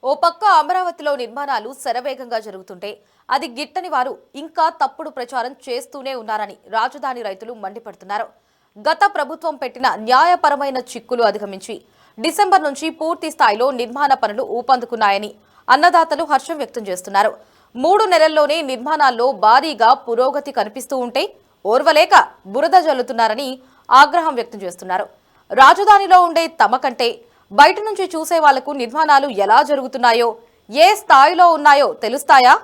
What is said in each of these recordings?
ఓ పక్క అమరావతిలో నిర్మాణాలు శరవేగంగా జరుగుతుంటే అది గిట్టని వారు ఇంకా తప్పుడు ప్రచారం చేస్తూనే ఉన్నారని రాజధాని రైతులు మండిపడుతున్నారు. గత ప్రభుత్వం పెట్టిన న్యాయపరమైన చిక్కులు అధిగమించి డిసెంబర్ నుంచి పూర్తి స్థాయిలో నిర్మాణ పనులు ఊపందుకున్నాయని అన్నదాతలు హర్షం వ్యక్తం చేస్తున్నారు. 3 నెలల్లోనే నిర్మాణాల్లో భారీగా పురోగతి కనిపిస్తూ ఉంటే ఓర్వలేక బురద జల్లుతున్నారని ఆగ్రహం వ్యక్తం చేస్తున్నారు. రాజధానిలో ఉండే తమ కంటే బయట నుంచి చూసే వాళ్లకు నిర్మాణాలు ఎలా జరుగుతున్నాయో, ఏ స్థాయిలో ఉన్నాయో తెలుస్తాయా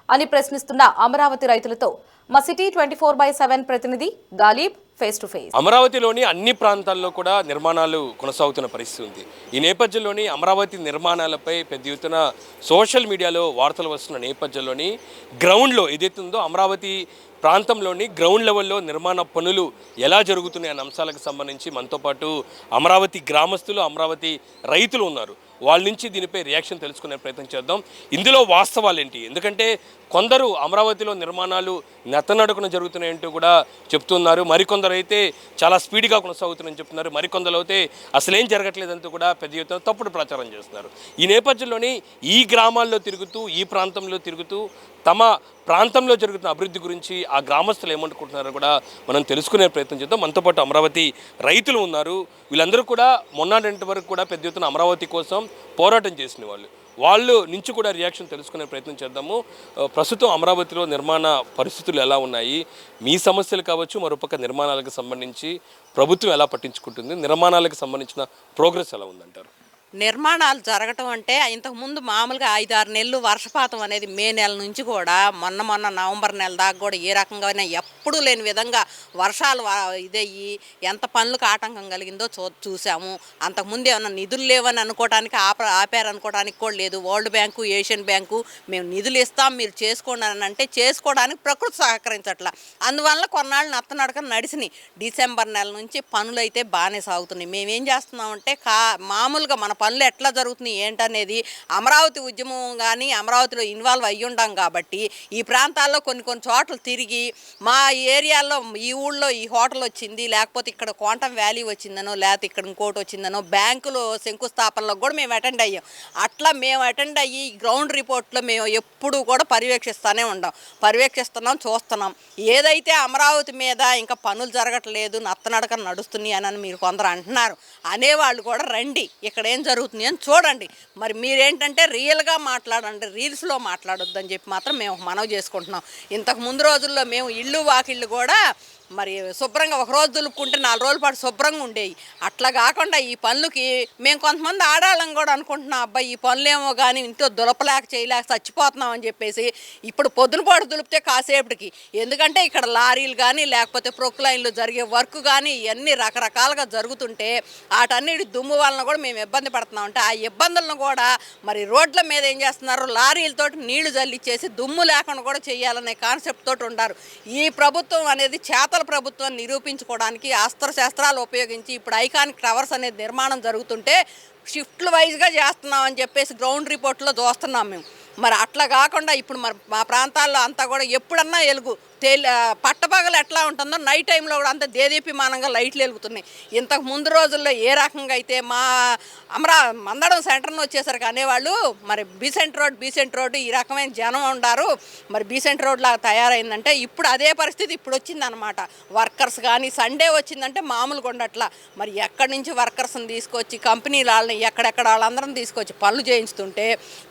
అని ప్రశ్నిస్తున్న అమరావతి రైతులతో మా సిటీ 24/7 ప్రతినిధి గాలిబ్ ఫేస్ టు ఫేస్. అమరావతిలోని అన్ని ప్రాంతాల్లో కూడా నిర్మాణాలు కొనసాగుతున్న పరిస్థితి ఉంది. ఈ నేపథ్యంలోని అమరావతి నిర్మాణాలపై పెద్ద ఎత్తున సోషల్ మీడియాలో వార్తలు వస్తున్న నేపథ్యంలోని గ్రౌండ్లో ఏదైతుందో అమరావతి ప్రాంతంలోని గ్రౌండ్ లెవెల్లో నిర్మాణ పనులు ఎలా జరుగుతున్నాయనే అంశాలకు సంబంధించి మనతో పాటు అమరావతి గ్రామస్తులు, అమరావతి రైతులు ఉన్నారు. వాళ్ళ నుంచి దీనిపై రియాక్షన్ తెలుసుకునే ప్రయత్నం చేద్దాం. ఇందులో వాస్తవాలు ఏంటి? ఎందుకంటే కొందరు అమరావతిలో నిర్మాణాలు నెత్తనడుకున జరుగుతున్నాయంటూ కూడా చెప్తున్నారు. మరికొందరు అయితే చాలా స్పీడ్గా కొనసాగుతున్నాయని చెప్తున్నారు. మరికొందరు అయితే అసలేం జరగట్లేదంటూ కూడా పెద్ద ఎత్తున తప్పుడు ప్రచారం చేస్తున్నారు. ఈ నేపథ్యంలోని ఈ గ్రామాల్లో తిరుగుతూ, ఈ ప్రాంతంలో తిరుగుతూ తమ ప్రాంతంలో జరుగుతున్న అభివృద్ధి గురించి ఆ గ్రామస్తులు ఏమనుకుంటున్నారో కూడా మనం తెలుసుకునే ప్రయత్నం చేద్దాం. మనతో పాటు అమరావతి రైతులు ఉన్నారు. వీళ్ళందరూ కూడా మొన్నటి వరకు కూడా పెద్ద ఎత్తున అమరావతి కోసం పోరాటం చేసిన వాళ్ళు నుంచి కూడా రియాక్షన్ తెలుసుకునే ప్రయత్నం చేద్దాము. ప్రస్తుతం అమరావతిలో నిర్మాణ పరిస్థితులు ఎలా ఉన్నాయి, మీ సమస్యలు కావచ్చు, మరోపక్క నిర్మాణాలకు సంబంధించి ప్రభుత్వం ఎలా పట్టించుకుంటుంది, నిర్మాణాలకు సంబంధించిన ప్రోగ్రెస్ ఎలా ఉందంటారు? నిర్మాణాలు జరగటం అంటే ఇంతకుముందు మామూలుగా 5-6 నెలలు వర్షపాతం అనేది మే నెల నుంచి కూడా మొన్న నవంబర్ నెల దాకా కూడా ఏ రకంగా ఎప్పుడూ లేని విధంగా వర్షాలు ఇదయ్యి ఎంత పనులకు ఆటంకం కలిగిందో చూసాము. అంతకుముందు ఏమన్నా నిధులు లేవని అనుకోవడానికి ఆపారు అనుకోవడానికి కూడా లేదు. వరల్డ్ బ్యాంకు, ఏషియన్ బ్యాంకు మేము నిధులు ఇస్తాం మీరు చేసుకోండి అని అంటే చేసుకోవడానికి ప్రకృతి సహకరించట్లా. అందువల్ల కొన్నాళ్ళు నత్తనడక నడిచినాయి. డిసెంబర్ నెల నుంచి పనులు అయితే బాగానే సాగుతున్నాయి. మేమేం చేస్తున్నామంటే మామూలుగా మన పనులు ఎట్లా జరుగుతున్నాయి ఏంటనేది అమరావతి ఉద్యమం కానీ అమరావతిలో ఇన్వాల్వ్ అయ్యి ఉంటాం కాబట్టి ఈ ప్రాంతాల్లో కొన్ని చోట్ల తిరిగి మా ఏరియాలో ఈ ఊళ్ళో ఈ హోటల్ వచ్చింది, లేకపోతే ఇక్కడ క్వాంటమ్ వ్యాలీ వచ్చిందనో, లేకపోతే ఇక్కడ ఇంకోటి వచ్చిందనో, బ్యాంకులో శంకుస్థాపనలో కూడా మేము అటెండ్ అయ్యాం. అట్లా మేము అటెండ్ అయ్యి గ్రౌండ్ రిపోర్ట్లో మేము ఎప్పుడు కూడా పర్యవేక్షిస్తున్నాం, చూస్తున్నాం. ఏదైతే అమరావతి మీద ఇంకా పనులు జరగట్లేదు, నత్తనడక నడుస్తున్నాయి అని మీరు కొందరు అంటున్నారు. అనేవాళ్ళు కూడా రండి, ఇక్కడ ఏం జరుగుతుంది అని చూడండి. మరి మీరేంటంటే రియల్గా మాట్లాడండి, రీల్స్లో మాట్లాడొద్దని చెప్పి మాత్రం మేము మనవి చేసుకుంటున్నాం. ఇంతకు ముందు రోజుల్లో మేము ఇళ్ళు వాకిళ్ళు కూడా మరి శుభ్రంగా ఒక రోజు దులుపుకుంటే 4 రోజుల పాటు శుభ్రంగా ఉండేవి. అట్లా కాకుండా ఈ పనులకి మేము కొంతమంది ఆడాళ్ళం కూడా అనుకుంటున్నాం, అబ్బాయి ఈ పనులేమో కానీ ఇంట్లో దులపలేక చేయలేక చచ్చిపోతున్నాం అని చెప్పేసి ఇప్పుడు పొద్దునపాటు దులిపితే కాసేపటికి. ఎందుకంటే ఇక్కడ లారీలు కానీ లేకపోతే ప్రొక్లైన్లు జరిగే వర్క్ కానీ ఇవన్నీ రకరకాలుగా జరుగుతుంటే వాటన్నిటి దుమ్ము వలన కూడా మేము ఇబ్బంది పడుతున్నాం. అంటే ఆ ఇబ్బందులను కూడా మరి రోడ్ల మీద ఏం చేస్తున్నారు, లారీలతోటి నీళ్లు జల్లిచ్చేసి దుమ్ము లేకుండా కూడా చేయాలనే కాన్సెప్ట్ తోటి ఉంటారు. ఈ ప్రభుత్వం అనేది చేతల ప్రభుత్వాన్ని నిరూపించుకోవడానికి అస్త్రశస్త్రాలు ఉపయోగించి ఇప్పుడు ఐకానిక్ టవర్స్ అనేది నిర్మాణం జరుగుతుంటే షిఫ్ట్లు వైజ్గా చేస్తున్నామని చెప్పేసి గ్రౌండ్ రిపోర్ట్లో చూస్తున్నాం మేము. మరి అట్లా కాకుండా ఇప్పుడు మరి మా ప్రాంతాల్లో అంతా కూడా ఎప్పుడన్నా వెలుగు పట్టపగలు ఎట్లా ఉంటుందో నైట్ టైంలో కూడా అంత దేదీప్యమానంగా లైట్లు వెలుగుతున్నాయి. ఇంతకు ముందు రోజుల్లో ఏ రకంగా అయితే మా మందడం సెంటర్ని వచ్చేసరికి అనేవాళ్ళు మరి బీసెంట్ రోడ్ ఈ రకమైన జనం ఉండారు, మరి బీసెంట్ రోడ్ లాగా తయారైందంటే ఇప్పుడు అదే పరిస్థితి ఇప్పుడు వచ్చిందనమాట. వర్కర్స్ కానీ సండే వచ్చిందంటే మామూలుగా ఉండట్లా. మరి ఎక్కడి నుంచి వర్కర్స్ని తీసుకొచ్చి కంపెనీల వాళ్ళని ఎక్కడెక్కడ వాళ్ళందరం తీసుకొచ్చి పనులు చేయించుతుంటే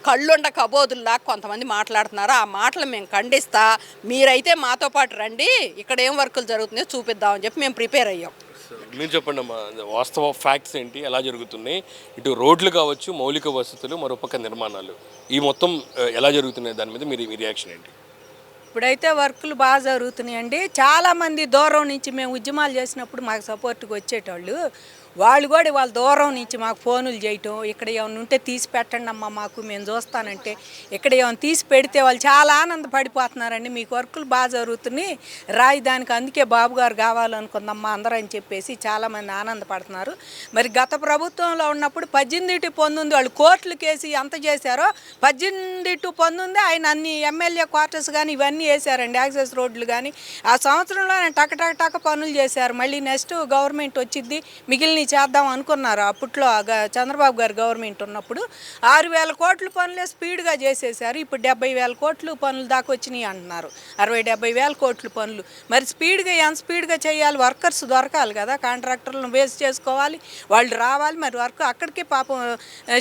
కళ్ళుండ కబోదుల్లా కొంతమంది మాట్లాడుతున్నారు. ఆ మాటలు మేము ఖండిస్తా. మీరైతే మాతో పాటు రండి, ఇక్కడ ఏం వర్కులు జరుగుతున్నాయో చూపిద్దామని చెప్పి మేము ప్రిపేర్ అయ్యాం. మీరు చెప్పండి అమ్మా, వాస్తవ ఫ్యాక్ట్స్ ఏంటి, ఎలా జరుగుతున్నాయి? ఇటు రోడ్లు కావచ్చు, మౌలిక వసతులు, మరోపక్క నిర్మాణాలు, ఈ మొత్తం ఎలా జరుగుతున్నాయి దాని మీద మీ రియాక్షన్ ఏంటి? ఇప్పుడైతే వర్కులు బాగా జరుగుతున్నాయండి. చాలామంది దూరం నుంచి మేము ఉద్యమాలు చేసినప్పుడు మాకు సపోర్ట్గా వచ్చేటోళ్ళు, వాళ్ళు కూడా వాళ్ళ దూరం నుంచి మాకు ఫోనులు చేయటం, ఇక్కడ ఏమైనా ఉంటే తీసి పెట్టండి అమ్మ మాకు, మేము చూస్తానంటే ఇక్కడ ఏమైనా తీసి పెడితే వాళ్ళు చాలా ఆనందపడిపోతున్నారండి. మీకు వర్కులు బాగా జరుగుతున్నాయి రాజధానికి, అందుకే బాబు గారు కావాలనుకుందమ్మా అందరూ అని చెప్పేసి చాలామంది ఆనందపడుతున్నారు. మరి గత ప్రభుత్వంలో ఉన్నప్పుడు 18-19 వాళ్ళు కోర్టులు కేసి ఎంత చేశారో 18-19 ఆయన అన్ని ఎమ్మెల్యే క్వార్టర్స్ కానీ ఇవన్నీ వేశారండి, యాక్సెస్ రోడ్లు కానీ. ఆ సంవత్సరంలో ఆయన టక పనులు చేశారు. మళ్ళీ నెక్స్ట్ గవర్నమెంట్ వచ్చింది, మిగిలిన చేద్దాం అనుకున్నారు అప్పట్లో చంద్రబాబు గారు గవర్నమెంట్ ఉన్నప్పుడు 6,000 కోట్ల పనులే స్పీడ్గా చేసేసారు. ఇప్పుడు 70,000 కోట్లు పనులు దాకా వచ్చినాయి అంటున్నారు. 60-70,000 కోట్ల పనులు. మరి స్పీడ్గా ఎంత స్పీడ్గా చేయాలి? వర్కర్స్ దొరకాలి కదా, కాంట్రాక్టర్లను బేస్ చేసుకోవాలి, వాళ్ళు రావాలి. మరి వర్క్ అక్కడికి పాపం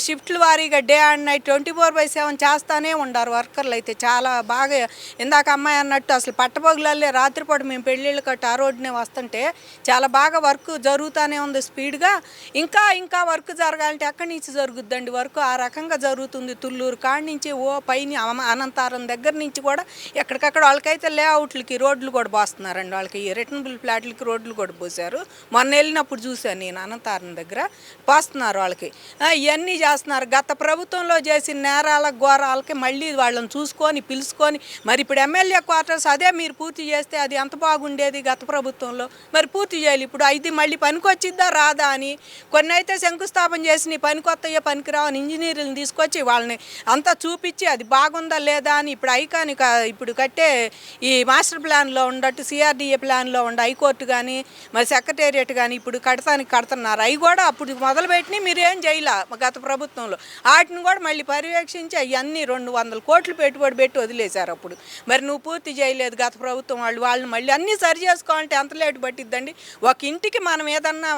షిఫ్ట్ల వారీగా డే అండ్ నైట్ 24/7 చేస్తానే ఉండారు వర్కర్లు. అయితే చాలా బాగా ఇందాక అమ్మాయి అన్నట్టు అసలు పట్టపగులల్లే రాత్రిపూట మేము పెళ్ళిళ్ళు కట్టి ఆ రోడ్డునే వస్తుంటే చాలా బాగా వర్క్ జరుగుతూనే ఉంది స్పీడ్గా. ఇంకా వర్క్ జరగాలంటే ఎక్కడి నుంచి జరుగుద్దండి వర్క్? ఆ రకంగా జరుగుతుంది. తుళ్ళూరు కాడి నుంచి పైన అనంతారం దగ్గర నుంచి కూడా ఎక్కడికక్కడ వాళ్ళకైతే లేఅవుట్లకి రోడ్లు కూడా పోస్తున్నారండి. వాళ్ళకి రిటర్నబుల్ ఫ్లాట్లకి రోడ్లు కూడా పోసారు. మొన్న వెళ్ళినప్పుడు చూశాను నేను అనంతారం దగ్గర పోస్తున్నారు వాళ్ళకి. ఇవన్నీ చేస్తున్నారు. గత ప్రభుత్వంలో చేసిన నేరాల ఘోరాలకి మళ్ళీ వాళ్ళని చూసుకొని పిలుచుకొని మరి ఇప్పుడు ఎమ్మెల్యే క్వార్టర్స్ అదే మీరు పూర్తి చేస్తే అది ఎంత బాగుండేది గత ప్రభుత్వంలో. మరి పూర్తి చేయాలి. ఇప్పుడు ఇది మళ్ళీ పనికొచ్చిద్దా రాదా అని కొన్ని అయితే శంకుస్థాపన చేసి పనికొత్తయ్యే పనికిరావని ఇంజనీర్లను తీసుకొచ్చి వాళ్ళని అంతా చూపించి అది బాగుందా లేదా అని ఇప్పుడు ఐకానిక ఇప్పుడు కట్టే ఈ మాస్టర్ ప్లాన్లో ఉండట్టు సిఆర్డీఏ ప్లాన్లో ఉండ హైకోర్టు కానీ మరి సెక్రటేరియట్ కానీ ఇప్పుడు కడుతున్నారు. అవి కూడా అప్పుడు మొదలుపెట్టి మీరేం చేయలే గత ప్రభుత్వంలో. వాటిని కూడా మళ్ళీ పర్యవేక్షించి అవన్నీ 200 కోట్లు పెట్టుబడి పెట్టి వదిలేశారు. అప్పుడు మరి నువ్వు పూర్తి చేయలేదు గత ప్రభుత్వం వాళ్ళని మళ్ళీ అన్నీ సరి చేసుకోవాలంటే ఎంత లేటు పట్టిద్దండి? ఒక ఇంటికి మనం ఏదన్నా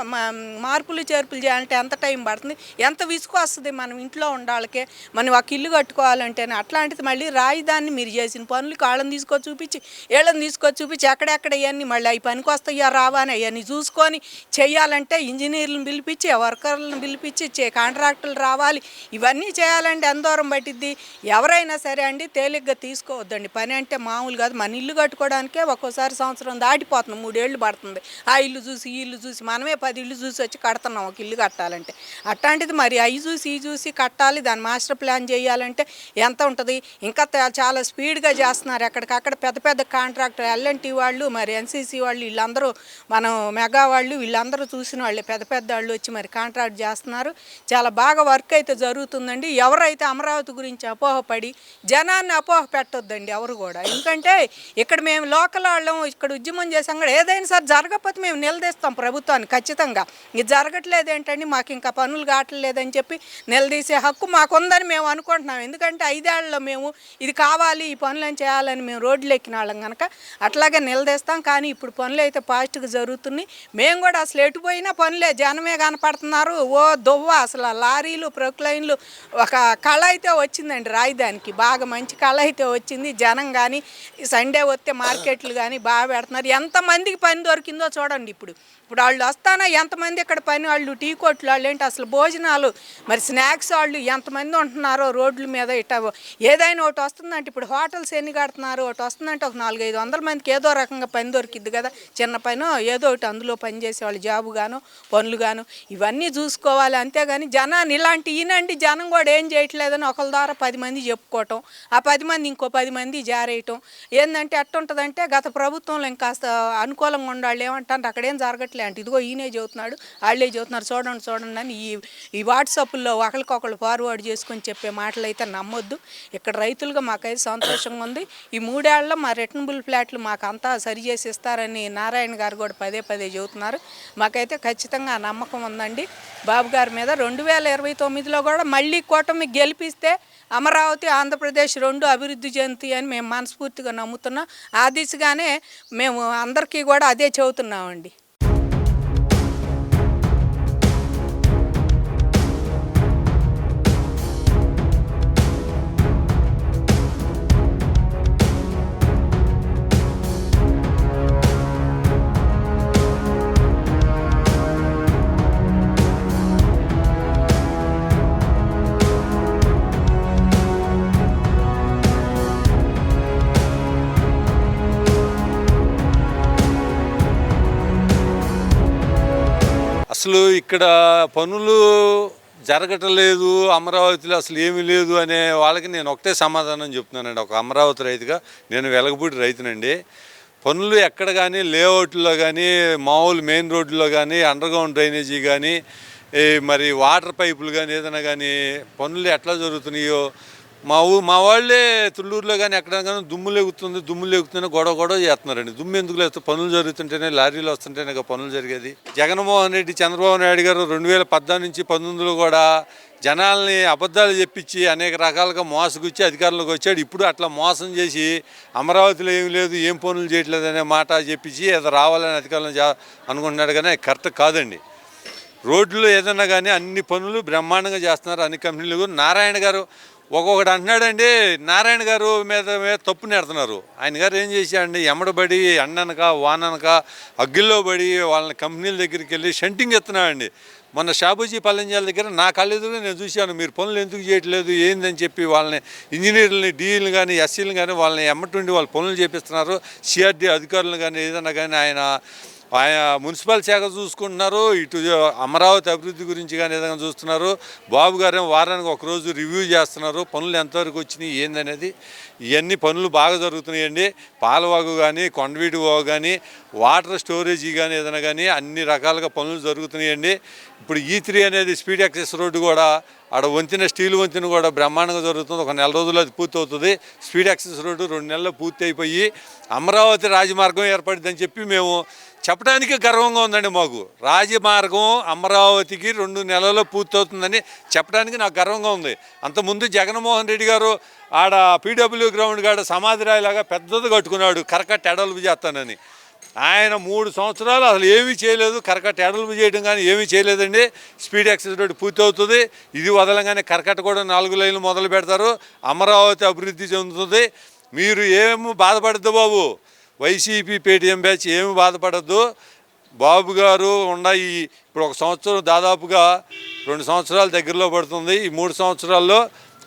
మార్పులు చేర్పులు చేయాలంటే ఎంత టైం పడుతుంది? ఎంత విసుగు వస్తుంది మనం ఇంట్లో ఉండాలకే. మనం ఒక ఇల్లు కట్టుకోవాలంటేనే అట్లాంటిది మళ్ళీ రాయిదాన్ని మీరు చేసిన పనులు వాళ్ళని తీసుకొచ్చి చూపించి వీళ్ళని తీసుకొచ్చి చూపించి ఎక్కడెక్కడ ఇవన్నీ మళ్ళీ అవి పనికి వస్తాయా రావా అని అవన్నీ చూసుకొని చేయాలంటే ఇంజనీర్లను పిలిపించి వర్కర్లను పిలిపించి కాంట్రాక్టులు రావాలి. ఇవన్నీ చేయాలంటే ఎంత దూరం పట్టిద్ది? ఎవరైనా సరే అండి తేలిగ్గా తీసుకోవద్దండి. పని అంటే మామూలు కాదు. మన ఇల్లు కట్టుకోవడానికే ఒక్కోసారి సంవత్సరం దాటిపోతుంది, 3 ఏళ్ళు పడుతుంది. ఆ ఇల్లు చూసి ఈ ఇల్లు చూసి మనమే 10 ఇల్లు చూసి వచ్చి కడుతున్నాం ఒక ఇల్లు కట్టాలంటే. అట్లాంటిది మరి అవి చూసి ఈ చూసి కట్టాలి, దాని మాస్టర్ ప్లాన్ చేయాలంటే ఎంత ఉంటుంది? ఇంకా చాలా స్పీడ్గా చేస్తున్నారు. ఎక్కడికక్కడ పెద్ద పెద్ద కాంట్రాక్టర్ ఎల్ఎన్టీ వాళ్ళు మరి ఎన్సీసీ వాళ్ళు వీళ్ళందరూ మనం మెగా వాళ్ళు వీళ్ళందరూ చూసిన వాళ్ళే పెద్ద పెద్ద వాళ్ళు వచ్చి మరి కాంట్రాక్ట్ చేస్తున్నారు. చాలా బాగా వర్క్ అయితే జరుగుతుందండి. ఎవరైతే అమరావతి గురించి అపోహపడి జనాన్ని అపోహ పెట్టొద్దండి ఎవరు కూడా. ఎందుకంటే ఇక్కడ మేము లోకల్ వాళ్ళం ఇక్కడ ఉద్యమం చేసాం కూడా ఏదైనా సరే జరగకపోతే మేము నిలదీస్తాం ప్రభుత్వాన్ని ఖచ్చితంగా. ఇది జరగట్లేదు ఏంటండి, మాకు ఇంకా పనులు కావట్లేదని చెప్పి నిలదీసే హక్కు మాకుందని మేము అనుకుంటున్నాం. ఎందుకంటే 5 ఏళ్లలో మేము ఇది కావాలి ఈ పనులను చేయాలని మేము రోడ్లు ఎక్కిన వాళ్ళం కనుక అట్లాగే నిలదీస్తాం. కానీ ఇప్పుడు పనులు అయితే పాజిటివ్గా జరుగుతున్నాయి. మేము కూడా అసలు ఎటుపోయినా పనులే, జనమే కనపడుతున్నారు. దువ్వ అసలు లారీలు ప్రొక్లైన్లు ఒక కళ అయితే వచ్చిందండి రాజధానికి. బాగా మంచి కళ అయితే వచ్చింది. జనం కానీ సండే వస్తే మార్కెట్లు కానీ బాగా పెడుతున్నారు. ఎంతమందికి పని దొరికిందో చూడండి. ఇప్పుడు వాళ్ళు వస్తానా ఎంతమంది ఇక్కడ పని వాళ్ళు టీ కొట్లు వాళ్ళు ఏంటి అసలు భోజనాలు మరి స్నాక్స్ వాళ్ళు ఎంతమంది ఉంటున్నారో రోడ్ల మీద. ఇట్లా ఏదైనా ఒకటి వస్తుందంటే ఇప్పుడు హోటల్స్ ఎన్ని కడుతున్నారు, ఒకటి వస్తుందంటే ఒక 400-500 మందికి ఏదో రకంగా పని దొరికిద్ది కదా, చిన్న పనో ఏదో ఒకటి అందులో పని చేసేవాళ్ళు జాబు గాను పనులు గాను ఇవన్నీ చూసుకోవాలి. అంతేగాని జనాన్ని ఇలాంటి ఈనండి జనం కూడా ఏం చేయట్లేదని ఒకరి ద్వారా 10 మంది చెప్పుకోవటం, ఆ 10 మంది ఇంకో 10 మంది జారేయటం ఏంటంటే ఎట్టుంటుందంటే గత ప్రభుత్వంలో ఇంకాస్త అనుకూలంగా ఉండాళ్ళు ఏమంటారు అక్కడేం జరగట్లేదు అంటే ఇదిగో ఈయనే చెబుతున్నాడు వాళ్ళే చెబుతున్నారు చూడండి అని ఈ వాట్సాప్లో ఒకరికొకరు ఫార్వర్డ్ చేసుకొని చెప్పే మాటలు అయితే నమ్మొద్దు. ఇక్కడ రైతులుగా మాకైతే సంతోషంగా ఉంది. ఈ 3 ఏళ్లలో మా రిటర్నబుల్ ఫ్లాట్లు మాకు అంతా సరి చేసి ఇస్తారని నారాయణ గారు కూడా పదే చెబుతున్నారు. మాకైతే ఖచ్చితంగా నమ్మకం ఉందండి బాబు గారి మీద. 2029లో కూడా మళ్ళీ కూటమి గెలిపిస్తే అమరావతి ఆంధ్రప్రదేశ్ 2 అభివృద్ధి చెందుతాయి అని మేము మనస్ఫూర్తిగా నమ్ముతున్నాం. ఆ దిశగానే మేము అందరికీ కూడా అదే చెబుతున్నామండి. అసలు ఇక్కడ పనులు జరగట్లేదు, అమరావతిలో అసలు ఏమీ లేదు అనే వాళ్ళకి నేను ఒకటే సమాధానం చెప్తున్నానండి. ఒక అమరావతి రైతుగా నేను వెలగపూడి రైతునండి. పనులు ఎక్కడ కానీ లేఅవుట్లో కానీ మామూలు మెయిన్ రోడ్లో కానీ అండర్గ్రౌండ్ డ్రైనేజీ కానీ మరి వాటర్ పైపులు కానీ ఏదైనా కానీ పనులు ఎట్లా జరుగుతున్నాయో మా వాళ్ళే తుళ్ళూరులో కానీ ఎక్కడ కానీ దుమ్ము లేగుతుంది గొడవ చేస్తున్నారండి. దుమ్ము ఎందుకు లేస్తుంది? పనులు జరుగుతుంటేనే, లారీలు వస్తుంటేనే పనులు జరిగేది. జగన్మోహన్ రెడ్డి, చంద్రబాబు నాయుడు గారు 2014 నుంచి 2019 కూడా జనాల్ని అబద్ధాలు చెప్పించి అనేక రకాలుగా మోసగుచ్చి అధికారంలోకి వచ్చాడు. ఇప్పుడు అట్లా మోసం చేసి అమరావతిలో ఏం లేదు, ఏం పనులు చేయట్లేదు అనే మాట చెప్పించి ఏదో రావాలని అధికారంలో అనుకుంటున్నాడు. కానీ కరెక్ట్ కాదండి. రోడ్లు ఏదన్నా కానీ అన్ని పనులు బ్రహ్మాండంగా చేస్తున్నారు అన్ని కంపెనీలు. నారాయణ గారు ఒక్కొక్కటి అంటున్నాడండి, నారాయణ గారు మీద తప్పు నెడుతున్నారు. ఆయన గారు ఏం చేశాడండి, ఎమ్మడబడి ఎండనక వాననక అగ్గిల్లో పడి వాళ్ళని కంపెనీల దగ్గరికి వెళ్ళి షంటింగ్ ఎత్తున్నాడండి. మొన్న షాబూజీ పల్లెంజాల దగ్గర నా కళ్ళెదురుగా నేను చూశాను. మీరు పనులు ఎందుకు చేయట్లేదు ఏందని చెప్పి వాళ్ళని ఇంజనీర్లని, డీఈలు కానీ, ఎస్సీలు కానీ వాళ్ళని ఎమ్మటుండి వాళ్ళు పనులు చేపిస్తున్నారు. సిఆర్డీ అధికారులు కానీ ఏదన్నా కానీ ఆయన మున్సిపల్ శాఖ చూసుకుంటున్నారు. ఇటు అమరావతి అభివృద్ధి గురించి కానీ ఏదైనా చూస్తున్నారు. బాబు గారు వారానికి ఒకరోజు రివ్యూ చేస్తున్నారు. పనులు ఎంతవరకు వచ్చినాయి ఏందనేది. ఇవన్నీ పనులు బాగా జరుగుతున్నాయండి. పాలవాగు కానీ, కొండవీటి వాగు కానీ, వాటర్ స్టోరేజీ కానీ ఏదైనా కానీ అన్ని రకాలుగా పనులు జరుగుతున్నాయండి. ఇప్పుడు E3 అనేది స్పీడ్ యాక్సెస్ రోడ్డు కూడా ఆడ వంతెన, స్టీల్ వంతెన కూడా బ్రహ్మాండంగా జరుగుతుంది. ఒక నెల రోజుల్లో అది పూర్తి అవుతుంది. స్పీడ్ యాక్సెస్ రోడ్డు 2 నెలల్లో పూర్తి అయిపోయి అమరావతి రాజమార్గం ఏర్పడిందని చెప్పి మేము చెప్పడానికి గర్వంగా ఉందండి. మాకు రాజమార్గం అమరావతికి 2 నెలల్లో పూర్తవుతుందని చెప్పడానికి నాకు గర్వంగా ఉంది. అంతకుముందు జగన్మోహన్ రెడ్డి గారు ఆడ PW గ్రౌండ్ కాడ సమాధి రాయిలాగా పెద్దది కట్టుకున్నాడు కరకట్ట ఎడల్పు చేస్తానని. ఆయన 3 సంవత్సరాలు అసలు ఏమీ చేయలేదు. కరకట్ట ఎడల్పు చేయడం కానీ ఏమీ చేయలేదండి. స్పీడ్ యాక్సెస్ రోడ్డు పూర్తి అవుతుంది. ఇది వదలంగానే కరకట్ట కూడా 4 లైన్లు మొదలు పెడతారు. అమరావతి అభివృద్ధి చెందుతుంది. మీరు ఏమో బాధపడద్దు బాబు, వైసీపీ పేటీఎం బ్యాచ్ ఏమి బాధపడద్దు. బాబు గారు ఇప్పుడు 1 సంవత్సరం దాదాపుగా 2 సంవత్సరాల దగ్గరలో పడుతుంది. ఈ 3 సంవత్సరాల్లో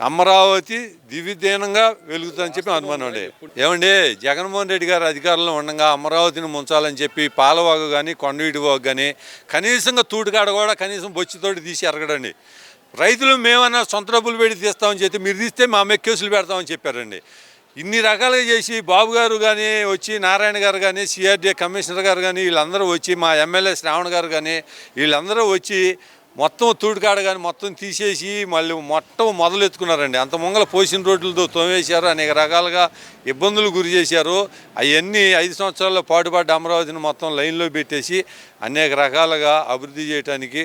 అమరావతి దివ్యదీనంగా వెలుగుతుందని చెప్పి అనుమానం అండి. ఏమండి, జగన్మోహన్ రెడ్డి గారు అధికారంలో ఉండగా అమరావతిని ముంచాలని చెప్పి పాలవాగు కానీ, కొండవీటి వాగు కానీ కనీసంగా తూటుకాడ కూడా కనీసం బొచ్చితోటి తీసి ఎరగడండి. రైతులు మేమన్నా సొంత డబ్బులు పెట్టి తీస్తామని చెప్పి మీరు తీస్తే మా మీద కేసులు పెడతామని చెప్పారండి. ఇన్ని రకాలుగా చేసి బాబు గారు కానీ వచ్చి, నారాయణ గారు కానీ, సిఆర్డీ కమిషనర్ గారు కానీ వీళ్ళందరూ వచ్చి, మా ఎమ్మెల్యే శ్రావణ్ గారు కానీ వీళ్ళందరూ వచ్చి మొత్తం తూడుకాడ కానీ మొత్తం తీసేసి మళ్ళీ మొత్తం మొదలెత్తుకున్నారండి. అంత ముంగల పోసిన రోడ్లతో తోమేశారు. అనేక రకాలుగా ఇబ్బందులు గురి చేశారు. అవన్నీ 5 సంవత్సరాల్లో పాటుపడ్డ అమరావతిని మొత్తం లైన్లో పెట్టేసి అనేక రకాలుగా అభివృద్ధి చేయడానికి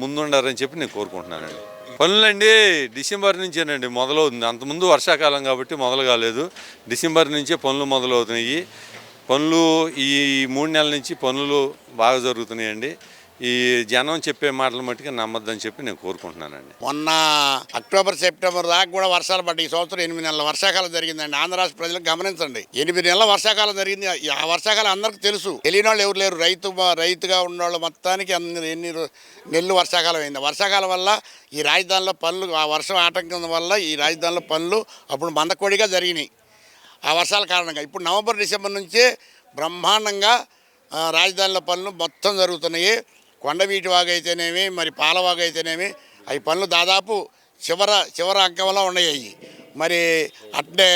ముందుండారని చెప్పి నేను కోరుకుంటున్నానండి. పనులండి డిసెంబర్ నుంచేనండి మొదలవుతుంది. అంతకుముందు వర్షాకాలం కాబట్టి మొదలు కాలేదు. డిసెంబర్ నుంచే పనులు మొదలవుతున్నాయి. పనులు ఈ 3 నెలల నుంచి పనులు బాగా జరుగుతున్నాయండి. ఈ జనం చెప్పే మాటలు మట్టుగా నమ్మద్దని చెప్పి నేను కోరుకుంటున్నానండి. మొన్న అక్టోబర్, సెప్టెంబర్ దాకా కూడా వర్షాలు పడ్డాయి. ఈ సంవత్సరం 8 నెలల వర్షాకాలం జరిగిందండి. ఆంధ్ర రాష్ట్ర ప్రజలకు గమనించండి, 8 నెలల వర్షాకాలం జరిగింది. ఆ వర్షాకాలం అందరికీ తెలుసు. తెలియని వాళ్ళు ఎవరు లేరు. రైతుగా ఉన్నవాళ్ళు మొత్తానికి ఎన్ని నెలలు వర్షాకాలం అయింది. వర్షాకాలం వల్ల ఈ రాజధానిలో పనులు, ఆ వర్షం ఆటంకం వల్ల ఈ రాజధానిలో పనులు అప్పుడు మందకొడిగా జరిగినాయి ఆ వర్షాల కారణంగా. ఇప్పుడు నవంబర్, డిసెంబర్ నుంచే బ్రహ్మాండంగా రాజధానిలో పనులు మొత్తం జరుగుతున్నాయి. కొండవీటి వాగు అయితేనేమి, మరి పాలవాగు అయితేనేమి, అవి పనులు దాదాపు చివర అంకంలో ఉన్నాయి. మరి అట్నే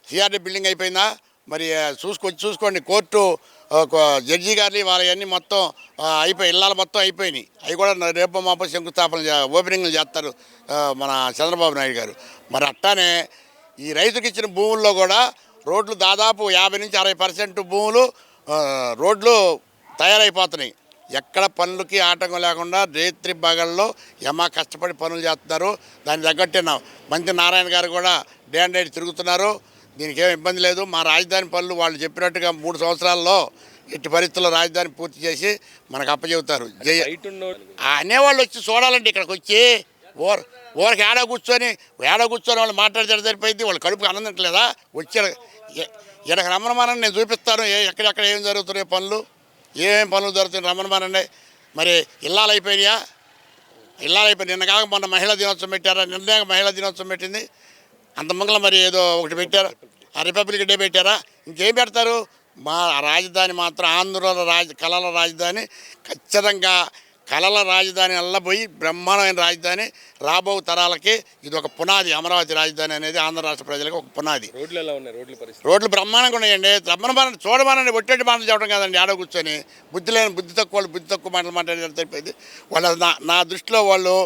సిఆర్డీ బిల్డింగ్ అయిపోయిందా, మరి చూసుకోండి. కోర్టు జడ్జి గారిని వాళ్ళవన్నీ మొత్తం అయిపోయి, ఇళ్ళాలు మొత్తం అయిపోయినాయి. అవి కూడా రేపు మాపో శంకుస్థాపన ఓపెనింగ్లు చేస్తారు మన చంద్రబాబు నాయుడు గారు. మరి అట్టానే ఈ రైతుకి ఇచ్చిన భూముల్లో కూడా రోడ్లు దాదాపు 50 నుంచి 60% భూములు రోడ్లు తయారైపోతున్నాయి. ఎక్కడ పనులకి ఆటంకం లేకుండా రేత్రి పగల్లో కష్టపడి పనులు చేస్తున్నారు. దానికి తగ్గట్టే మంత్రి నారాయణ గారు కూడా డే అండ్ నైట్ తిరుగుతున్నారు. దీనికి ఏం ఇబ్బంది లేదు. మా రాజధాని పనులు వాళ్ళు చెప్పినట్టుగా 3 సంవత్సరాల్లో ఎట్టి పరిస్థితుల్లో రాజధాని పూర్తి చేసి మనకు అప్పచెబుతారు. అనేవాళ్ళు వచ్చి చూడాలండి. ఇక్కడికి వచ్చి ఊరికి ఏడ కూర్చొని వాళ్ళు మాట్లాడితే సరిపోయింది. వాళ్ళు కడుపుకి ఆనందించలేదా? వచ్చి ఇక్కడికి రమ్మనమానని నేను చూపిస్తాను ఎక్కడెక్కడ ఏం జరుగుతున్నాయి పనులు, ఏమేమి పనులు జరుగుతున్నాయి రమ్మనమానండి. మరి ఇల్లాలు అయిపోయినాయా? నిన్న కాక మొన్న మహిళా దినోత్సవం పెట్టారా? నిన్న మహిళా దినోత్సవం పెట్టింది. అంత ముంగల మరి ఏదో ఒకటి పెట్టారా? రిపబ్లిక్ డే పెట్టారా? ఇంకేం పెడతారు? మా రాజధాని మాత్రం ఆంధ్రలో కళల రాజధాని, ఖచ్చితంగా కళల రాజధాని అల్లబోయి బ్రహ్మాండమైన రాజధాని. రాబో తరాలకి ఇది ఒక పునాది. అమరావతి రాజధాని అనేది ఆంధ్ర రాష్ట్ర ప్రజలకు ఒక పునాది. రోడ్లు బ్రహ్మాండంగా ఉన్నాయండి. చూడమనండి, ఒట్టేటి మాటలు చెప్పడం కాదండి. ఆడ కూర్చొని బుద్ధి తక్కువ మాటలు మాట్లాడేది సరిపోయింది. వాళ్ళ నా దృష్టిలో వాళ్ళు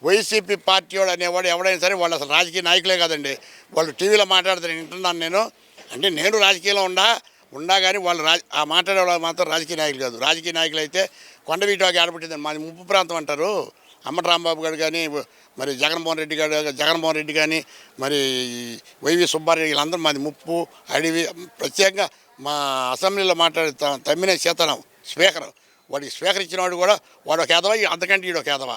వైసీపీ పార్టీ వాడు అనేవాడు ఎవడైనా సరే వాళ్ళు అసలు రాజకీయ నాయకులే కాదండి. వాళ్ళు టీవీలో మాట్లాడతారు వింటున్నాను నేను. అంటే నేను రాజకీయంలో ఉండా కానీ వాళ్ళు ఆ మాట్లాడే వాళ్ళు మాత్రం రాజకీయ నాయకులు కాదు. రాజకీయ నాయకులు అయితే కొండవీటికి ఆడబట్టింది మాది ముప్పు ప్రాంతం అంటారు. అమ్మటి రాంబాబు గారు కానీ మరి జగన్మోహన్ రెడ్డి కానీ మరి వైవి సుబ్బారెడ్డి వీళ్ళందరూ మాది ముప్పు అడవి. ప్రత్యేకంగా మా అసెంబ్లీలో మాట్లాడే తమ్మినే సీతనం స్పీకర్, వాడికి స్పీకర్ ఇచ్చినవాడు కూడా వాడు ఒక ఎదవ, అంతకంటే ఈడు ఒక ఎదవ.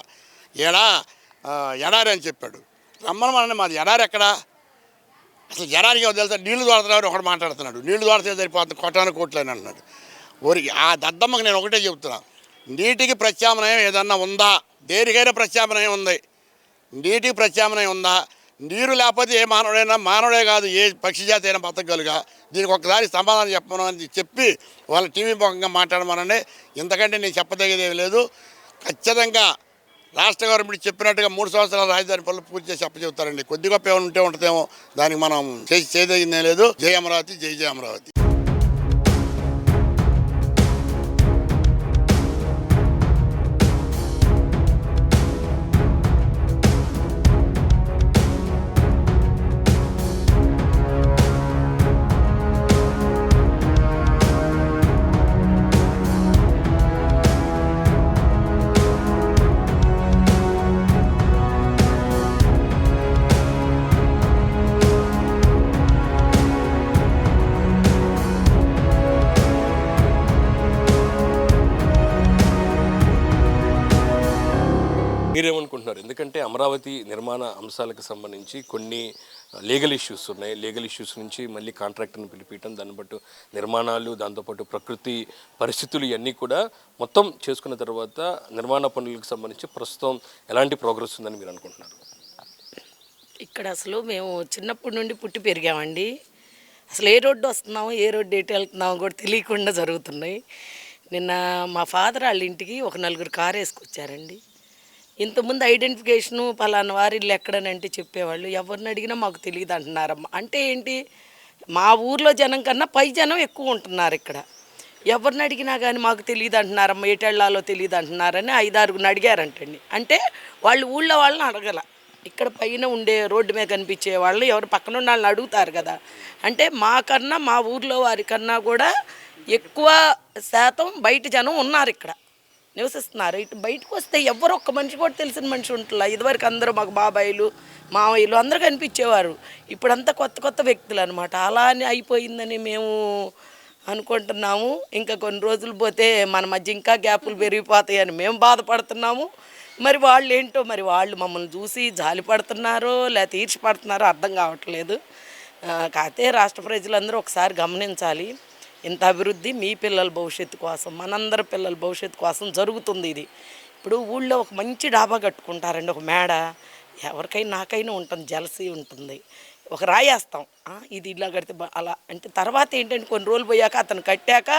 ఎడారి అని చెప్పాడు. రమ్మనమని మాది ఎడారి ఎక్కడా? అసలు జనానికి తెలుసా? నీళ్లు దోడుతున్నాడు ఒకటి మాట్లాడుతున్నాడు. నీళ్లు దోడితే సరిపోతుంది కొట్టాను కోట్లని అంటున్నాడు. ఊరికి ఆ దద్దమ్మకు నేను ఒకటే చెబుతున్నా, నీటికి ప్రత్యామ్నాయం ఏదన్నా ఉందా? దేనికైనా ప్రత్యామ్నాయం ఉంది. నీటికి ప్రత్యామ్నాయం ఉందా? నీరు లేకపోతే ఏ మానవుడే కాదు ఏ పక్షి జాతి అయినా బతకగలుగా. దీనికి ఒకసారి సమాధానం చెప్పమని చెప్పి వాళ్ళ టీవీ ముఖంగా మాట్లాడమనండి. ఇంతకంటే నేను చెప్పదగ్గేది లేదు. ఖచ్చితంగా రాష్ట్ర గవర్నమెంట్ చెప్పినట్టుగా 3 సంవత్సరాల రాజధాని పనులు పూర్తి చేసి అప్పచెబుతారండి. కొద్ది గొప్ప ఏమైనా ఉంటుందేమో, దానికి మనం చేయదగిందే లేదు. జై అమరావతి, జై జై అమరావతి. మీరేమనుకుంటున్నారు? ఎందుకంటే అమరావతి నిర్మాణ అంశాలకు సంబంధించి కొన్ని లీగల్ ఇష్యూస్ ఉన్నాయి. లీగల్ ఇష్యూస్ నుంచి మళ్ళీ కాంట్రాక్టర్ని పిలిపించడం, దాన్ని బట్టి నిర్మాణాలు, దాంతోపాటు ప్రకృతి పరిస్థితులు ఇవన్నీ కూడా మొత్తం చేసుకున్న తర్వాత నిర్మాణ పనులకు సంబంధించి ప్రస్తుతం ఎలాంటి ప్రోగ్రెస్ ఉందని మీరు అనుకుంటున్నారు? ఇక్కడ అసలు మేము చిన్నప్పటి నుండి పుట్టి పెరిగామండి. అసలు ఏ రోడ్డు వస్తున్నామో ఏ రోడ్డు ఎటు వెళ్తున్నామో కూడా తెలియకుండా జరుగుతున్నాయి. నిన్న మా ఫాదర్ వాళ్ళ ఇంటికి ఒక 4 కారు వేసుకొచ్చారండి. ఇంతకుముందు ఐడెంటిఫికేషను పలానా వారి ఇల్లు ఎక్కడనంటే చెప్పేవాళ్ళు, ఎవరిని అడిగినా మాకు తెలియదు అంటున్నారమ్మ. అంటే ఏంటి, మా ఊర్లో జనం కన్నా పై జనం ఎక్కువ ఉంటున్నారు ఇక్కడ. ఎవరిని అడిగినా కానీ మాకు తెలియదు అంటున్నారమ్మ, ఏటెళ్ళాలో తెలియదు అంటున్నారని 5-6 అడిగారంటండి. అంటే వాళ్ళు ఊళ్ళో వాళ్ళని అడగల, ఇక్కడ పైన ఉండే రోడ్డు మీద కనిపించే వాళ్ళు ఎవరు పక్కన ఉన్న వాళ్ళని అడుగుతారు కదా. అంటే మాకన్నా మా ఊర్లో వారికన్నా కూడా ఎక్కువ శాతం బయట జనం ఉన్నారు, ఇక్కడ నివసిస్తున్నారు. ఇటు బయటకు వస్తే ఎవరు ఒక్క మనిషి కూడా తెలిసిన మనిషి ఉంటుందా? ఇదివరకు అందరూ మాకు బాబాయిలు మావయ్యలు అందరూ కనిపించేవారు. ఇప్పుడంతా కొత్త వ్యక్తులు అనమాట. అలానే అయిపోయిందని మేము అనుకుంటున్నాము. ఇంకా కొన్ని రోజులు పోతే మన మధ్య ఇంకా గ్యాపులు పెరిగిపోతాయని మేము బాధపడుతున్నాము. మరి వాళ్ళు ఏంటో, మరి వాళ్ళు మమ్మల్ని చూసి జాలి పడుతున్నారో లేకపోతే ఈర్చి పడుతున్నారో అర్థం కావట్లేదు. కాకపోతే రాష్ట్ర ప్రజలందరూ ఒకసారి గమనించాలి, ఇంత అభివృద్ధి మీ పిల్లల భవిష్యత్తు కోసం, మనందరి పిల్లల భవిష్యత్తు కోసం జరుగుతుంది. ఇది ఇప్పుడు ఊళ్ళో ఒక మంచి డాబా కట్టుకుంటారండి, ఒక మేడ, ఎవరికైనా నాకైనా ఉంటుంది, జలసీ ఉంటుంది. ఒక రాయేస్తాం, ఇది ఇలా కడితే అలా అంటే తర్వాత ఏంటంటే కొన్ని రోజులు పోయాక అతను కట్టాక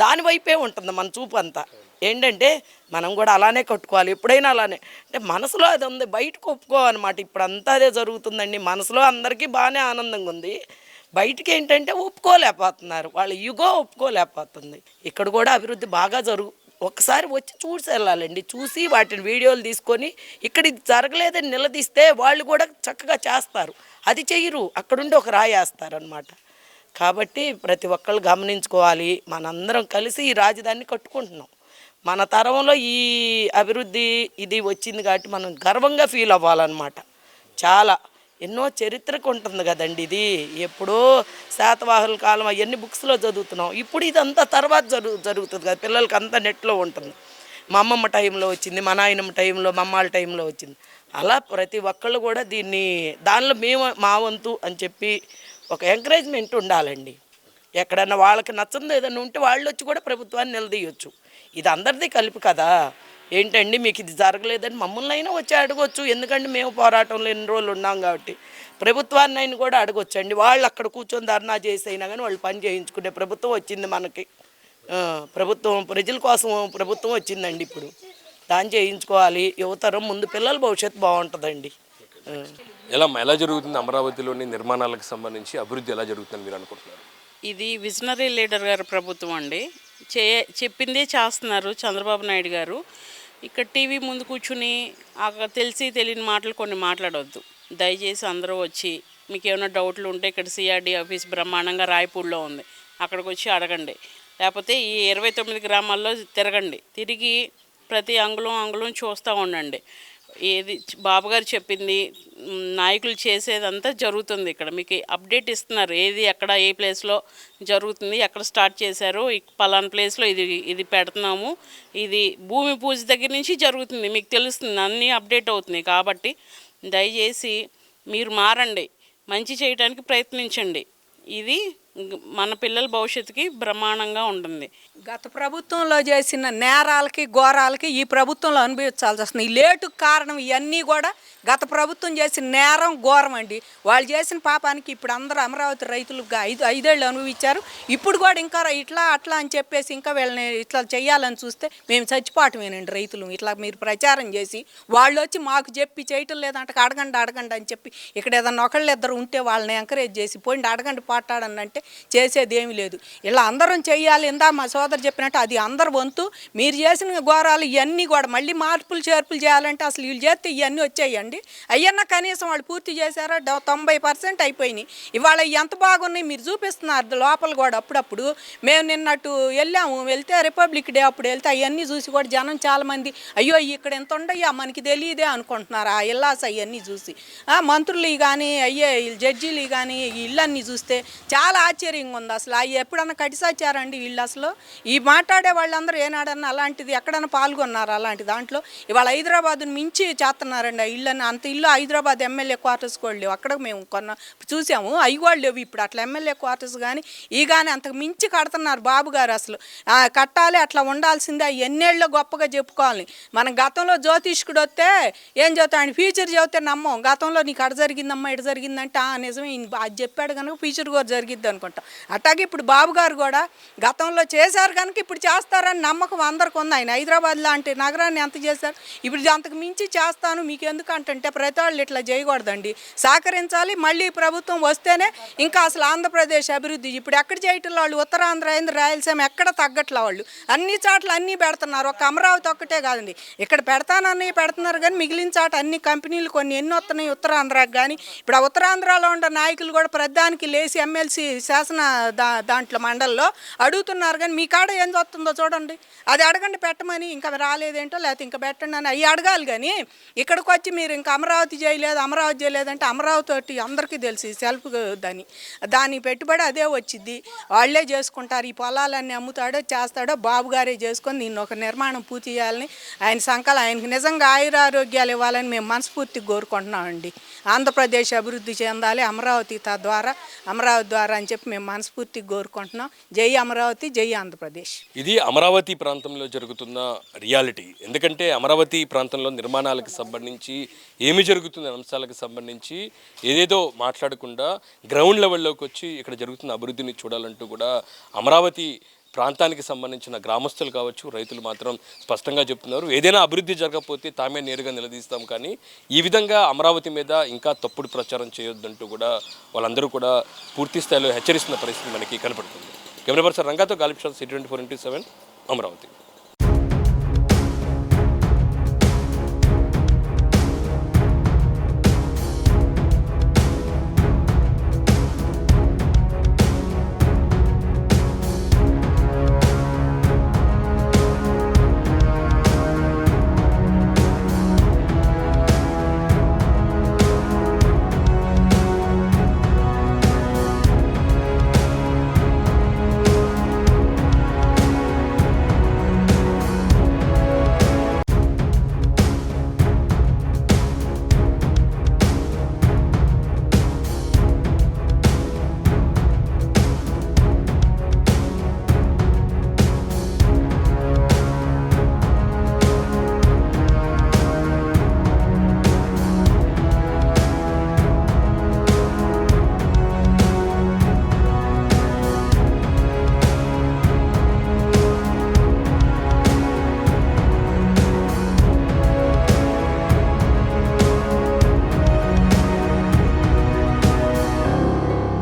దాని వైపే ఉంటుంది మన చూపు అంతా. ఏంటంటే మనం కూడా అలానే కట్టుకోవాలి, ఎప్పుడైనా అలానే. అంటే మనసులో అది ఉంది, బయటకు ఒప్పుకోవాలన్నమాట. ఇప్పుడు అంతా అదే జరుగుతుందండి. మనసులో అందరికీ బాగానే ఆనందంగా ఉంది, బయటికి ఏంటంటే ఒప్పుకోలేకపోతున్నారు, వాళ్ళ యుగో ఒప్పుకోలేకపోతుంది. ఇక్కడ కూడా అభివృద్ధి బాగా ఒకసారి వచ్చి చూసి వెళ్ళాలండి. చూసి వాటిని వీడియోలు తీసుకొని ఇక్కడ ఇది జరగలేదని నిలదీస్తే వాళ్ళు కూడా చక్కగా చేస్తారు. అది చెయ్యరు, అక్కడుండి ఒక రాయేస్తారు అనమాట. కాబట్టి ప్రతి ఒక్కళ్ళు గమనించుకోవాలి, మనందరం కలిసి ఈ రాజధానిని కట్టుకుంటున్నాం. మన తరంలో ఈ అభివృద్ధి ఇది వచ్చింది కాబట్టి మనం గర్వంగా ఫీల్ అవ్వాలన్నమాట. చాలా ఎన్నో చరిత్రకు ఉంటుంది కదండి. ఇది ఎప్పుడో శాతవాహనుల కాలం అవన్నీ బుక్స్లో చదువుతున్నాం. ఇప్పుడు ఇదంతా తర్వాత జరుగుతుంది కదా, పిల్లలకి అంతా నెట్లో ఉంటుంది. మా అమ్మమ్మ టైంలో వచ్చింది, మా నాయనమ్మ టైంలో, మా అమ్మాళ్ళ టైంలో వచ్చింది. అలా ప్రతి ఒక్కళ్ళు కూడా దానిలో మేము మా వంతు అని చెప్పి ఒక ఎంకరేజ్మెంట్ ఉండాలండి. ఎక్కడన్నా వాళ్ళకి నచ్చంది ఏదైనా ఉంటే వాళ్ళు వచ్చి కూడా ప్రభుత్వాన్ని నిలదీయొచ్చు. ఇది అందరిది కలిపి కదా. ఏంటండి మీకు ఇది జరగలేదని మమ్మల్ని అయినా వచ్చి అడగొచ్చు, ఎందుకంటే మేము పోరాటంలో ఎన్ని రోజులు ఉన్నాం కాబట్టి. ప్రభుత్వాన్ని అయినా కూడా అడగొచ్చండి. వాళ్ళు అక్కడ కూర్చొని ధర్నా చేసి అయినా కానీ వాళ్ళు పని చేయించుకునే ప్రభుత్వం వచ్చింది మనకి. ప్రభుత్వం ప్రజల కోసం ప్రభుత్వం వచ్చిందండి. ఇప్పుడు దాన్ని చేయించుకోవాలి. యువతరం ముందు పిల్లల భవిష్యత్తు బాగుంటుందండి. ఎలా జరుగుతుంది అమరావతిలోని నిర్మాణాలకు సంబంధించి అభివృద్ధి ఎలా జరుగుతుందని మీరు అనుకుంటున్నారు? ఇది విజనరీ లీడర్ గారి ప్రభుత్వం అండి. చెప్పిందే చేస్తున్నారు చంద్రబాబు నాయుడు గారు. ఇక్కడ టీవీ ముందు కూర్చుని అక్కడ తెలిసి తెలియని మాటలు కొన్ని మాట్లాడవద్దు. దయచేసి అందరూ వచ్చి మీకు ఏమైనా డౌట్లు ఉంటే ఇక్కడ సిఆర్డీ ఆఫీస్ బ్రహ్మాండంగా రాయపూడిలో ఉంది, అక్కడికి వచ్చి అడగండి. లేకపోతే ఈ 29 గ్రామాల్లో తిరగండి, తిరిగి ప్రతి అంగుళం చూస్తూ ఉండండి. ఏది బాబుగారు చెప్పింది నాయకులు చేసేదంతా జరుగుతుంది. ఇక్కడ మీకు అప్డేట్ ఇస్తున్నారు, ఏది ఎక్కడ ఏ ప్లేస్లో జరుగుతుంది, ఎక్కడ స్టార్ట్ చేశారు, పలానా ప్లేస్లో ఇది పెడుతున్నాము, ఇది భూమి పూజ దగ్గర నుంచి జరుగుతుంది, మీకు తెలుస్తుంది, అన్నీ అప్డేట్ అవుతున్నాయి. కాబట్టి దయచేసి మీరు మారండి, మంచి చేయడానికి ప్రయత్నించండి. ఇది మన పిల్లల భవిష్యత్తుకి బ్రహ్మాండంగా ఉంటుంది. గత ప్రభుత్వంలో చేసిన నేరాలకి ఘోరాలకి ఈ ప్రభుత్వంలో అనుభవించాల్సి వస్తుంది. ఈ లేటుకు కారణం ఇవన్నీ కూడా గత ప్రభుత్వం చేసిన నేరం ఘోరం అండి. వాళ్ళు చేసిన పాపానికి ఇప్పుడు అందరూ అమరావతి రైతులు 5 అనుభవించారు. ఇప్పుడు కూడా ఇంకా ఇట్లా అట్లా అని చెప్పేసి ఇంకా వీళ్ళని ఇట్లా చేయాలని చూస్తే మేము చచ్చిపోవటమేనండి రైతులు. ఇట్లా మీరు ప్రచారం చేసి వాళ్ళు వచ్చి మాకు చెప్పి చేయటం లేదంటే అడగండి అని చెప్పి ఇక్కడ ఏదన్నా ఒకళ్ళిద్దరు ఉంటే వాళ్ళని ఎంకరేజ్ చేసి పోయింది అడగండి పాటాడని అంటే చేసేది ఏమీ లేదు. ఇలా అందరం చెయ్యాలి. ఇందా మా సోదరు చెప్పినట్టు అది అందరు వంతు. మీరు చేసిన ఘోరాలు ఇవన్నీ కూడా మళ్ళీ మార్పులు చేర్పులు చేయాలంటే అసలు వీళ్ళు చేస్తే ఇవన్నీ వచ్చాయండి. అయ్యన్నా కనీసం వాళ్ళు పూర్తి చేశారా? 90% అయిపోయినాయి. ఇవాళ ఎంత బాగున్నాయి మీరు చూపిస్తున్నారు లోపల కూడా. అప్పుడప్పుడు మేము నిన్నట్టు వెళ్తే రిపబ్లిక్ డే అప్పుడు వెళ్తే అవన్నీ చూసి కూడా జనం చాలామంది అయ్యో ఇక్కడ ఎంత ఉండయ్యా మనకి తెలియదే అనుకుంటున్నారు. ఆ ఇల్లాస్ అవన్నీ చూసి మంత్రులు కానీ జడ్జీలు కానీ ఇళ్ళన్నీ చూస్తే చాలా ఆశ్చర్యంగా ఉంది. అసలు అవి ఎప్పుడన్నా కటిసాచారండి వీళ్ళు? అసలు ఈ మాట్లాడే వాళ్ళందరూ ఏనాడన్నా అలాంటిది ఎక్కడన్నా పాల్గొన్నారు అలాంటి దాంట్లో? ఇవాళ హైదరాబాద్ని మించి చేస్తున్నారండి ఆ ఇళ్ళని. అంత ఇల్లు హైదరాబాద్ ఎమ్మెల్యే క్వార్టర్స్ కూడా లేవు. అక్కడ మేము చూసాము, అవి కూడా లేవు ఇప్పుడు. అట్లా ఎమ్మెల్యే క్వార్టర్స్ కానీ కానీ అంతకు మించి కడుతున్నారు బాబు గారు. అసలు కట్టాలి, అట్లా ఉండాల్సిందే. ఎన్నేళ్ళలో గొప్పగా చెప్పుకోవాలి. మనం గతంలో జ్యోతిష్కుడు వస్తే ఏం చెబుతాడు? ఫ్యూచర్ చెబితే నమ్మం. గతంలో నీకు అడ జరిగిందమ్మా ఇటు జరిగిందంటే నిజమే అది చెప్పాడు కనుక ఫ్యూచర్ కూడా జరిగిద్ది అనుకుంటాం. అట్లాగే ఇప్పుడు బాబు గారు కూడా గతంలో చేశారు కనుక ఇప్పుడు చేస్తారని నమ్మకం అందరికి ఉంది. ఆయన హైదరాబాద్ లాంటి నగరాన్ని ఎంత చేశారు, ఇప్పుడు అంతకు మించి చేస్తాను మీకు ఎందుకంటే ప్రతి వాళ్ళు ఇట్లా చేయకూడదండి, సహకరించాలి. మళ్ళీ ప్రభుత్వం వస్తేనే ఇంకా అసలు ఆంధ్రప్రదేశ్ అభివృద్ధి. ఇప్పుడు ఎక్కడ చేయటం వాళ్ళు ఉత్తరాంధ్ర రాయలసీమ ఎక్కడ తగ్గట్ల వాళ్ళు అన్ని చాట్ల అన్నీ పెడుతున్నారు. ఒక అమరావతి ఒక్కటే కాదండి, ఇక్కడ పెడతానని పెడుతున్నారు కానీ మిగిలిన చాట అన్ని కంపెనీలు కొన్ని ఎన్ని వస్తున్నాయి ఉత్తరాంధ్రకు. కానీ ఇప్పుడు ఆ ఉత్తరాంధ్రలో ఉన్న నాయకులు కూడా ప్రధానికి లేచి ఎమ్మెల్సీ శాసన దాంట్లో మండల్లో అడుగుతున్నారు. కానీ మీ కాడ ఏం వస్తుందో చూడండి, అది అడగండి పెట్టమని. ఇంకా రాలేదేంటో లేకపోతే ఇంకా పెట్టండి అని అవి అడగాలి. కానీ ఇక్కడికి వచ్చి మీరు ఇంకా అమరావతి చేయలేదంటే అమరావతి అందరికీ తెలిసి సెల్ఫ్ దాని పెట్టుబడి అదే వచ్చింది, వాళ్ళే చేసుకుంటారు. ఈ పొలాలన్నీ అమ్ముతాడో చేస్తాడో బాబు గారే చేసుకొని దీన్ని ఒక నిర్మాణం పూర్తి చేయాలని ఆయన సంకల్పం. ఆయనకి నిజంగా ఆయురారోగ్యాలు ఇవ్వాలని మేము మనస్ఫూర్తిగా కోరుకుంటున్నామండి. ఆంధ్రప్రదేశ్ అభివృద్ధి చెందాలి అమరావతి ద్వారా అని చెప్పి మేము మనస్ఫూర్తిగా కోరుకుంటున్నాం. జై అమరావతి, జై ఆంధ్రప్రదేశ్. ఇది అమరావతి ప్రాంతంలో జరుగుతున్న రియాలిటీ. ఎందుకంటే అమరావతి ప్రాంతంలో నిర్మాణాలకు సంబంధించి ఏమి జరుగుతున్న అంశాలకు సంబంధించి ఏదేదో మాట్లాడకుండా గ్రౌండ్ లెవెల్లోకి వచ్చి ఇక్కడ జరుగుతున్న అభివృద్ధిని చూడాలంటూ కూడా అమరావతి ప్రాంతానికి సంబంధించిన గ్రామస్తులు కావచ్చు, రైతులు మాత్రం స్పష్టంగా చెప్తున్నారు, ఏదైనా అభివృద్ధి జరగకపోతే తామే నేరుగా నిలదీస్తాం, కానీ ఈ విధంగా అమరావతి మీద ఇంకా తప్పుడు ప్రచారం చేయొద్దంటూ కూడా వాళ్ళందరూ కూడా పూర్తి స్థాయిలో హెచ్చరిస్తున్న పరిస్థితి మనకి కనపడుతుంది. కెమెరా పర్సన్ రంగాతో గాలిబ్ షా, C24 X 7 అమరావతి.